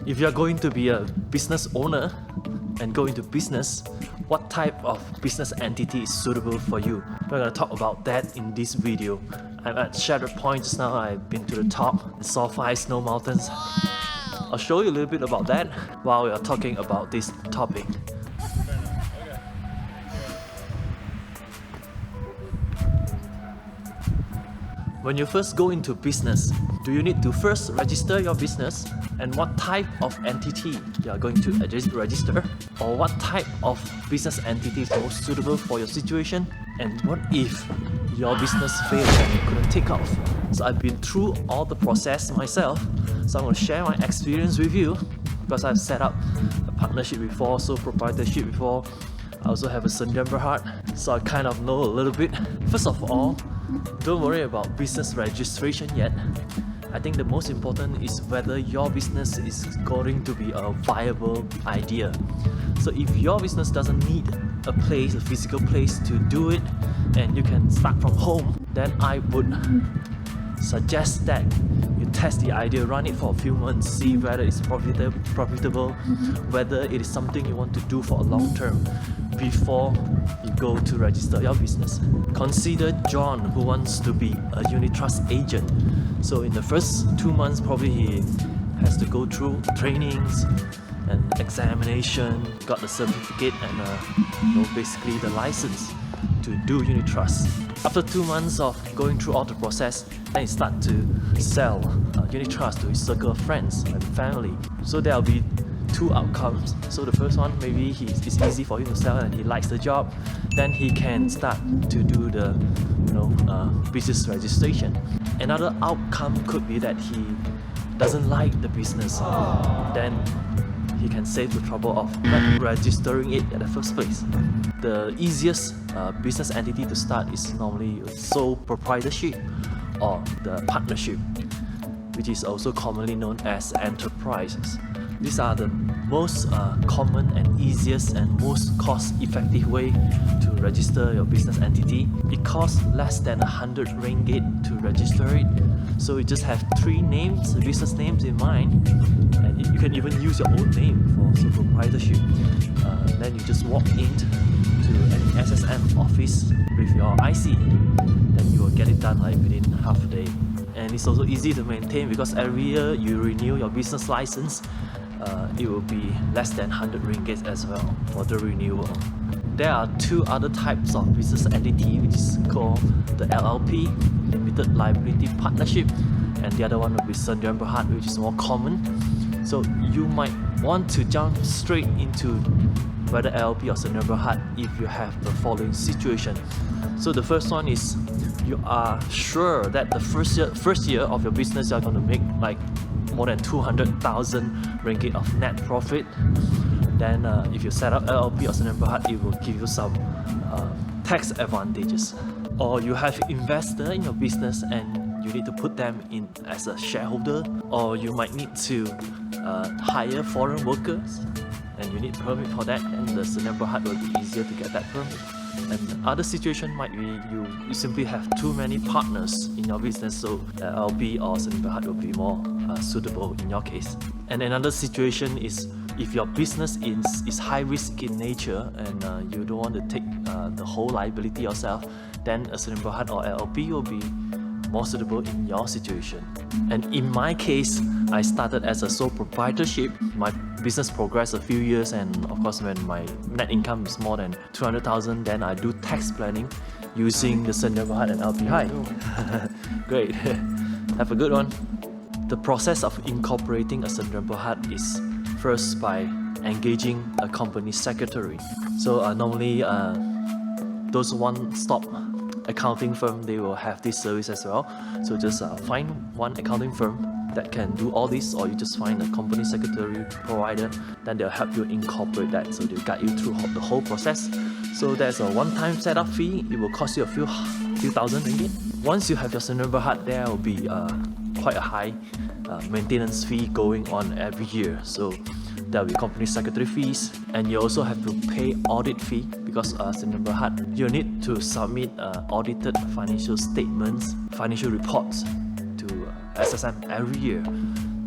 If you're going to be a business owner and go into business, what type of business entity is suitable for you? We're going to talk about that in this video. I'm at Shattered Point just now. I've been to the top, the saw 5 snow mountains. I'll show you a little bit about that while we are talking about this topic. When you first go into business, do you need to first register your business? And what type of entity you are going to register? Or what type of business entity is most suitable for your situation? And what if your business failed and you couldn't take off? So I've been through all the process myself, so I'm going to share my experience with you because I've set up a partnership before, so proprietorship before. I also have a Sendirian Berhad, so I kind of know a little bit. First of all, don't worry about business registration yet. I think the most important is whether your business is going to be a viable idea. So if your business doesn't need a place, a physical place to do it, and you can start from home, then I would suggest that you test the idea, run it for a few months, see whether it's profitable, whether it is something you want to do for a long term before you go to register your business. Consider John, who wants to be a unit trust agent. So in the first 2 months, probably he has to go through trainings and examination, got the certificate and basically the license to do unit trust. After 2 months of going through all the process, then he start to sell unit trust to his circle of friends and family. So there will be 2 outcomes. So the first one, maybe it's easy for him to sell and he likes the job, then he can start to do the business registration. Another outcome could be that he doesn't like the business, then he can save the trouble of not registering it at the first place. The easiest business entity to start is normally sole proprietorship or the partnership, which is also commonly known as enterprises. These are the most common and easiest and most cost-effective way to register your business entity. It costs less than 100 ringgit to register it. So you just have 3 names, business names in mind, and you can even use your own name for sole proprietorship. Then you just walk into any SSM office with your IC, then you will get it done like within half a day. And it's also easy to maintain because every year you renew your business license. It will be less than 100 ringgit as well for the renewal. There are 2 other types of business entity, which is called the LLP, Limited Liability Partnership, and the other one will be Sendirian Berhad, which is more common. So you might want to jump straight into whether LLP or Sendirian Berhad if you have the following situation. So the first one is you are sure that the first year of your business you are going to make like more than 200,000 ringgit of net profit. Then if you set up LLP or Sendirian Berhad, it will give you some tax advantages. Or you have investor in your business and you need to put them in as a shareholder, or you might need to hire foreign workers and you need permit for that, and the Sendirian Berhad will be easier to get that permit. And the other situation might be you simply have too many partners in your business, so LLP or Sendirian Berhad will be more suitable in your case. And another situation is if your business is high risk in nature and you don't want to take the whole liability yourself, then a Sendirian Berhad or LLP will be more suitable in your situation. And in my case, I started as a sole proprietorship. My business progressed a few years, and of course when my net income is more than 200,000, then I do tax planning using the Sendirian Berhad and LPI. Great. Have a good one. The process of incorporating a Sendirian Berhad is first by engaging a company secretary. So normally those one-stop accounting firm, they will have this service as well. So just find one accounting firm that can do all this, or you just find a company secretary provider, then they'll help you incorporate that. So they'll guide you through the whole process. So there's a one-time setup fee. It will cost you a few thousand ringgit. Once you have your Sendirian Berhad, there will be quite a high maintenance fee going on every year. So there will be company secretary fees, and you also have to pay audit fee because Sendirian Berhad, you need to submit audited financial statements, financial reports to SSM every year.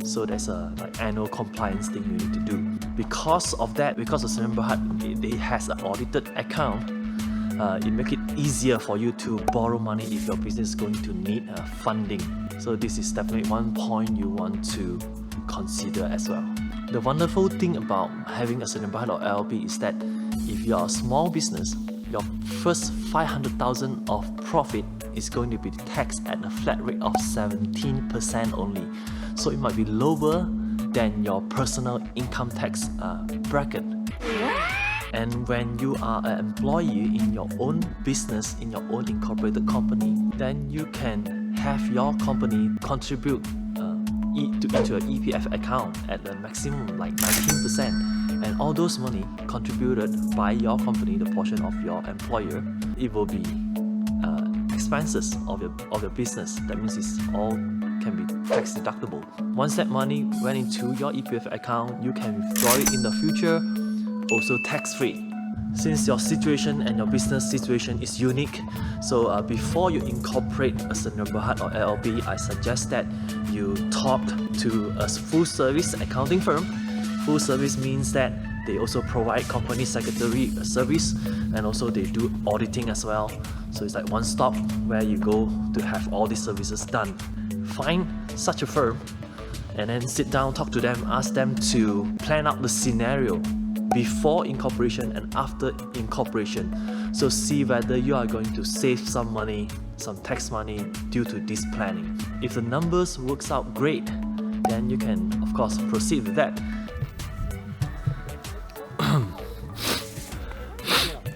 So there's a annual compliance thing you need to do. Because of that, because of Sdn Bhd it has an audited account, it makes it easier for you to borrow money if your business is going to need funding. So this is definitely one point you want to consider as well. The wonderful thing about having a Sdn Bhd or LLP is that if you are a small business, your first 500,000 of profit is going to be taxed at a flat rate of 17% only. So it might be lower than your personal income tax bracket. And when you are an employee in your own business, in your own incorporated company, then you can have your company contribute into an EPF account at the maximum like 19%, and all those money contributed by your company, the portion of your employer, it will be expenses of your business. That means it's all can be tax deductible. Once that money went into your EPF account, you can withdraw it in the future, also tax-free. Since your situation and your business situation is unique, so before you incorporate a Sdn Bhd or LLP, I suggest that you talk to a full-service accounting firm. Full service means that they also provide company secretary service, and also they do auditing as well. So it's like one stop where you go to have all these services done. Find such a firm and then sit down, talk to them, ask them to plan out the scenario before incorporation and after incorporation. So see whether you are going to save some money, some tax money due to this planning. If the numbers works out great, then you can of course proceed with that.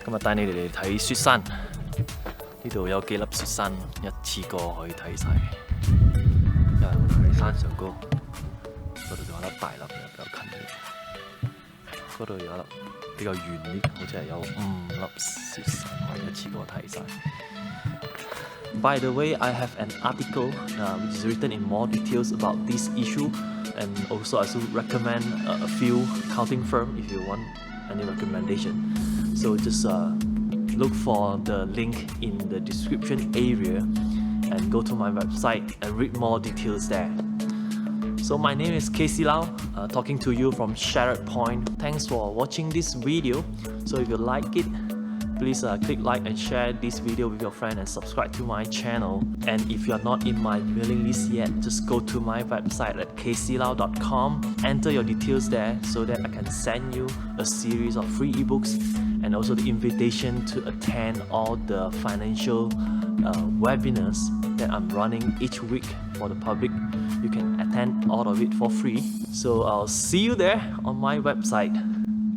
今日帶你哋嚟睇雪山，呢度有幾粒雪山，一次過可以睇晒。因為我哋喺山上高，嗰度仲有粒大粒嘅比較近啲，嗰度有一粒比較遠啲，好似係有5粒雪山可以一次過睇晒。By the way, I have an article which is written in more details about this issue, and also I should recommend a few accounting firm if you want any recommendation. So just look for the link in the description area and go to my website and read more details there. So my name is KCLau, talking to you from Shattered Point. Thanks for watching this video. So if you like it, please click like and share this video with your friend and subscribe to my channel. And if you're not in my mailing list yet, just go to my website at KCLau.com, enter your details there so that I can send you a series of free ebooks and also the invitation to attend all the financial webinars that I'm running each week for the public. You can attend all of it for free. So I'll see you there on my website.